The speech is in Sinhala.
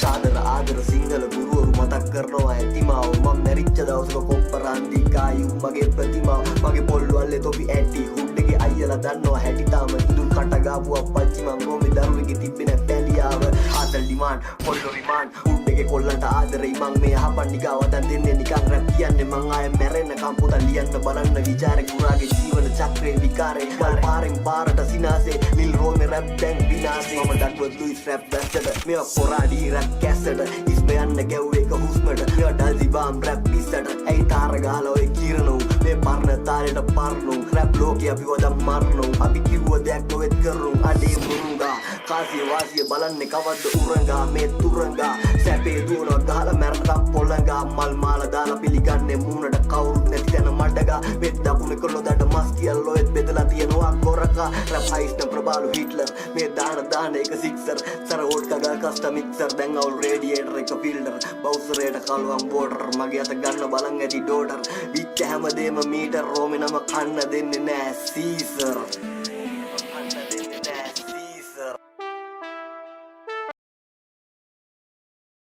සාදර ආදර සිංහල ගුරුවරු මතක් කරනවා ඇතිමාව මම මැරිච්ච දවසක කොප්පරන්දි කායු මගේ ප්‍රතිමාව මගේ පොල්වල්ලේ තොපි ඇටි හුඩ්ඩගේ අයියලා දන්නවා හැටි තාම ඉදුල් කට ගාපු අප්පච්චි මං ගෝමේ දරුවෙගේ තිබ්බේ නැ පැලියාව ආතල් ඩිමාන්ඩ් පොල්ලෝ රිමාන්ඩ් හුඩ්ඩගේ කොල්ලන්ට ආදරෙයි මං මේ අහපන් නිකාව දැන් දෙන්නේ නිකන් රැප් කියන්නේ මං ආයෙ මැරෙන්නකම් පොත ලියන්න බලන්න විචාරේ කුරාගේ ජීවන චක්‍රේ විකාරේ මල් පාරෙන් පාරට සිනාසේ නිල් රෝමේ රැප් දැන් විනාසේ මම ඩක්වර්ත් ලුයිස් රැප් දැස්සට මේවා කොරාඩි රැප් කැස්සට ඉස්ම යන්න ගැව්වේ එක හුස්මට මේවා ඩල්සි බාම් රැප් පිස්සට ඇයි තාර ගහලා ඔය කිරණු මේ පරණ තාලෙට පරණු රැප් ලෝකේ අපි වදම් මරණු අපි කිව්ව දෙයක් නොවෙත් කරුණු අඩේ මුරුංගා කාසිය වාසිය බලන්නේ කවද්ද උරංගා මේ තුරංගා සැපේ දුවනවා ගහලා මැරණකම් පොළංගා මල් මාල දාලා පිළිගන්නේ මූණට කවුරුත් නැති තැන මඩගා වෙත් දකුණේ කොල්ලොදට මස් කියලා ලොයත් බෙදලා තියනවා ගොරකා රැප් හයිස්න ප්‍රබාලු හිට්ලර් මේ දාන එක සික්සර් සර ඕට් කගා කස්ටම් මික්සර් දැන් අවුල් රේඩියේටර් එක ෆිල්ටර් බවුසරේට කලුවන් බෝඩර් මගේ අත ගන්න බලන් ඇති ඩෝඩර් විච්ච හැමදේම මීටර් රෝමේ නම කන්න දෙන්නේ නෑ සීසර්